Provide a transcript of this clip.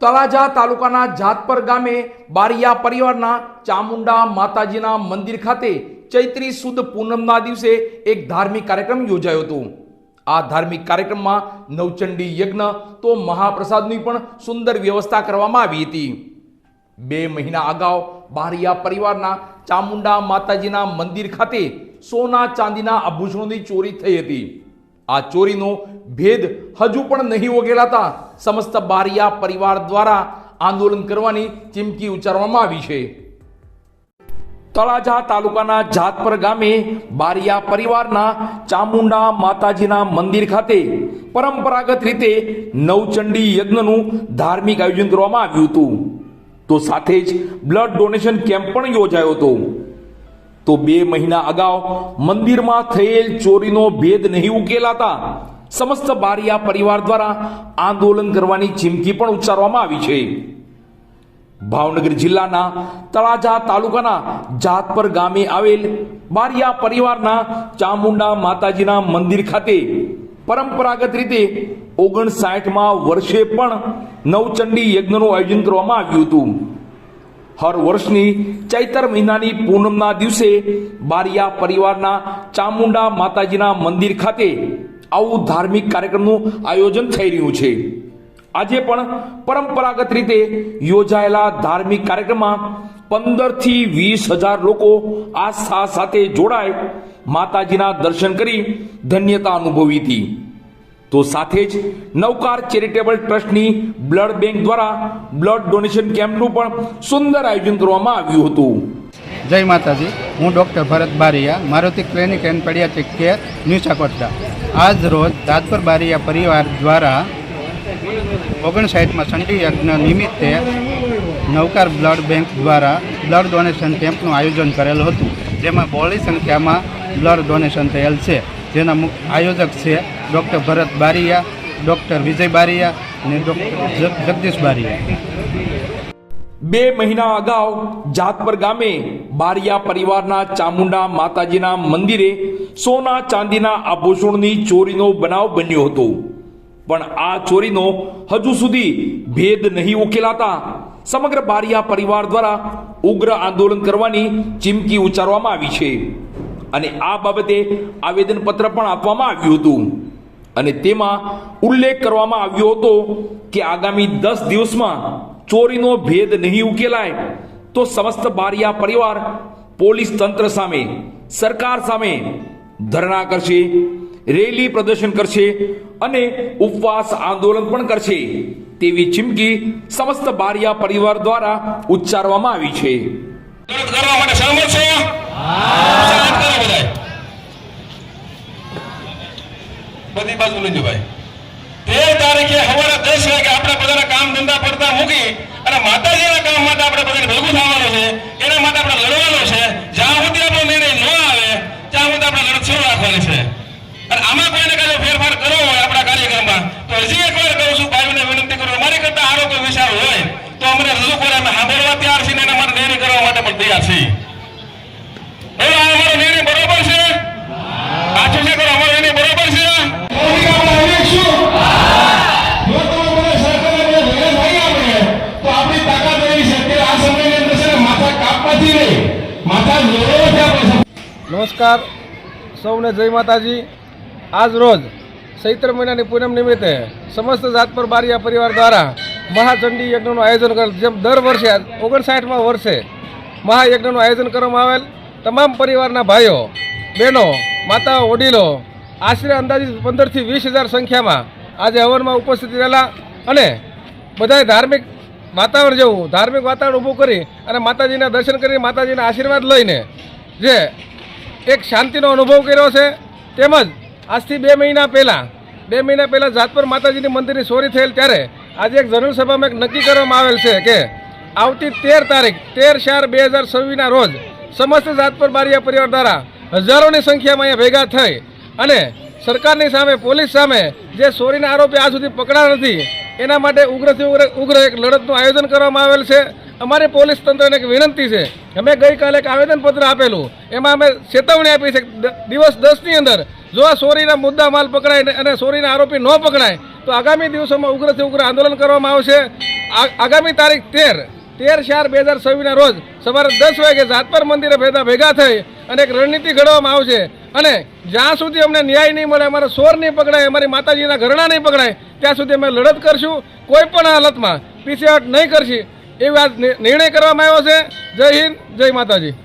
તળાજા તાલુકાના જાતપર ગામે બારિયા પરિવારના ચામુંડા માતાજીના મંદિર ખાતે ચૈત્રી સુદ પૂનમના દિવસે એક ધાર્મિક કાર્યક્રમ યોજાયો હતો। આ ધાર્મિક કાર્યક્રમમાં નવચંડી યજ્ઞ તો મહાપ્રસાદની પણ સુંદર વ્યવસ્થા કરવામાં આવી હતી। 2 મહિના અગાઉ બારિયા પરિવારના ચામુંડા માતાજીના મંદિર ખાતે સોના ચાંદીના આભૂષણોની ચોરી થઈ હતી। આ ચોરીનો ભેદ હજુ પણ નહીં ઉકેલાતા સમસ્ત બારિયા પરિવાર દ્વારા આંદોલન કરવાની ચીમકી ઉચ્ચારવામાં આવી છે। તળાજા તાલુકાના જાતપર ગામે બારિયા પરિવારના ચામુંડા માતાજીના મંદિર ખાતે પરંપરાગત રીતે નવચંડી યજ્ઞનું ધાર્મિક આયોજન કરવામાં આવ્યું હતું। તો સાથે જ બ્લડ ડોનેશન કેમ્પ પણ યોજાયો હતો। તો 2 મહિના અગાઉ મંદિરમાં થયેલ ચોરીનો ભેદ નહીં ઉકેલાતા સમસ્ત બારિયા પરિવાર દ્વારા આંદોલન કરવાની ચીમકી પણ ઉચ્ચારવામાં આવી છે। ભાવનગર જિલ્લાના તળાજા તાલુકાના જાતપર ગામે આવેલ બારિયા પરિવારના ચામુંડા માતાજીના મંદિર ખાતે પરંપરાગત રીતે 59માં વર્ષે પણ નવચંડી યજ્ઞનું આયોજન કરવામાં આવ્યું હતું। હર વર્ષની ચૈત્ર મહિનાની પૂનમના દિવસે બારિયા પરિવારના ચામુંડા માતાજીના મંદિર ખાતે આવું ધાર્મિક કાર્યક્રમનું આયોજન થઈ રહ્યું છે। આજે પણ પરંપરાગત રીતે યોજાયેલા ધાર્મિક કાર્યક્રમમાં 15 થી 20,000 લોકો આસ્થા સાથે જોડાય માતાજીના દર્શન કરી ધન્યતા અનુભવી હતી। તો સાથે જ નવકાર ચેરિટેબલ ટ્રસ્ટની બ્લડ બેંક દ્વારા બ્લડ ડોનેશન કેમ્પનું પણ સુંદર આયોજન કરવામાં આવ્યું હતું। જય માતાજી, હું doctor Bharat Bariya, Maruti clinic and paediatric care, new Chakotada. આજ રોજ જાતપર બારિયા પરિવાર દ્વારા 59માં ચંડી યજ્ઞ નિમિત્તે નવકાર બ્લડ બેંક દ્વારા બ્લડ ડોનેશન કેમ્પનું આયોજન કરેલું હતું, જેમાં બહોળી સંખ્યામાં બ્લડ ડોનેશન થયેલ છે। જેના મુખ્ય આયોજક છે ડૉક્ટર ભરત બારિયા, ડૉક્ટર વિજય બારિયા અને ડૉક્ટર જગદીશ બારિયા। 2 મહિના અગાઉ જાતપર ગામે બારિયા પરિવારના ચામુંડા માતાજીના મંદિરે સોના ચાંદીના આભૂષણોની ચોરીનો બનાવ બન્યો હતો, પણ આ ચોરીનો હજુ સુધી ભેદ નહીં ઉકેલાતા સમગ્ર બારિયા પરિવાર દ્વારા ઉગ્ર આંદોલન કરવાની ચીમકી ઉચ્ચારવામાં આવી છે અને આ બાબતે આવેદનપત્ર પણ આપવામાં આવ્યું હતું અને તેમાં ઉલ્લેખ કરવામાં આવ્યો હતો કે આગામી 10 દિવસમાં ચોરીનો ભેદ નહીં ઉકેલાય તો સમસ્ત બારિયા પરિવાર પોલીસ તંત્ર સામે, સરકાર સામે ધરણા કરશે, રેલી પ્રદર્શન કરશે અને ઉપવાસ આંદોલન પણ કરશે તેવી ચીમકી સમસ્ત બારિયા પરિવાર દ્વારા ઉચ્ચારવામાં આવી છે। બધી બાજુ લઈ ભાઈ 13 તારીખે સવારે 10 વાગે આપણે બધાના કામ ધંધા પડતા મૂકી અને માતાજીના કામ માટે આપણે બધાને ભેગું થવાનું છે, એના માટે આપણે લડવાનું છે। જ્યાં સુધી આપણો નિર્ણય ન આવે ત્યાં સુધી આપણે લડત શરૂ રાખવાની છે અને આમાં કોઈને કઈ ફેરફાર કરવો હોય આપણા કાર્યક્રમમાં તો હજી એકવાર કહું છું, ભાઈઓને વિનંતી કરું, અમારી કરતા સારો કોઈ વિચાર હોય તો અમને રજૂ કરે, અમે સાંભળવા તૈયાર છીએ એના માટે નિર્ણય કરવા માટે પણ તૈયાર છીએ। અમારો નિર્ણય બરોબર છે? પાછું છે કરો, અમારો નિર્ણય બરોબર છે? નમસ્કાર સૌને, જય માતાજી। આજ રોજ ચૈત્ર મહિનાની પૂનમ નિમિત્તે સમસ્ત જાતપર બારિયા પરિવાર દ્વારા મહાચંડી યજ્ઞનું આયોજન કરેલ, જેમ દર વર્ષે 59માં વર્ષે મહાયજ્ઞનું આયોજન કરવામાં આવેલ। તમામ પરિવારના ભાઈઓ, બહેનો, માતાઓ, વડીલો આશરે અંદાજિત 15 થી 20,000 સંખ્યામાં આજે હવનમાં ઉપસ્થિત રહેલા અને બધાએ ધાર્મિક વાતાવરણ ઊભું કરી અને માતાજીના દર્શન કરી માતાજીના આશીર્વાદ લઈને જે એક શાંતિનો અનુભવ કર્યો છે। તેમજ આજથી 2 મહિના પહેલાં જાતપર માતાજીની મંદિરની ચોરી થયેલ ત્યારે આજે એક જનરલ સભામાં એક નક્કી કરવામાં આવેલ છે કે આવતી 13 તારીખ 13/4/2026ના રોજ સમસ્ત જાતપર બારિયા પરિવાર દ્વારા હજારોની સંખ્યામાં અહીંયા ભેગા થઈ અને સરકારની સામે, પોલીસ સામે જે ચોરીના આરોપી આજ સુધી પકડાયા નથી એના માટે ઉગ્રથી ઉગ્ર એક લડતનું આયોજન કરવામાં આવેલ છે। અમારી પોલીસ તંત્રને એક વિનંતી છે, અમે ગઈકાલે એક આવેદનપત્ર આપેલું, એમાં અમે ચેતવણી આપી છે દિવસ 10ની અંદર જો આ ચોરીના મુદ્દા માલ પકડાય અને ચોરીના આરોપી ન પકડાય તો આગામી દિવસોમાં ઉગ્રથી ઉગ્ર આંદોલન કરવામાં આવશે। આગામી તારીખ 13/4/2026 રોજ સવારે 10 વાગે જાતપર મંદિરે ભેગા થઈ અને એક રણનીતિ ઘડવામાં આવશે અને જ્યાં સુધી અમને ન્યાય નહીં મળે, અમારા સોર નહીં પકડાય, અમારી માતાજીના ઘરણા નહીં પકડાય, ત્યાં સુધી અમે લડત કરશું. કોઈ પણ હાલતમાં પીછેહટ નહીં કરશી એવી વાત નિર્ણય કરવામાં આવ્યો છે. જય હિન્દ, જય માતાજી.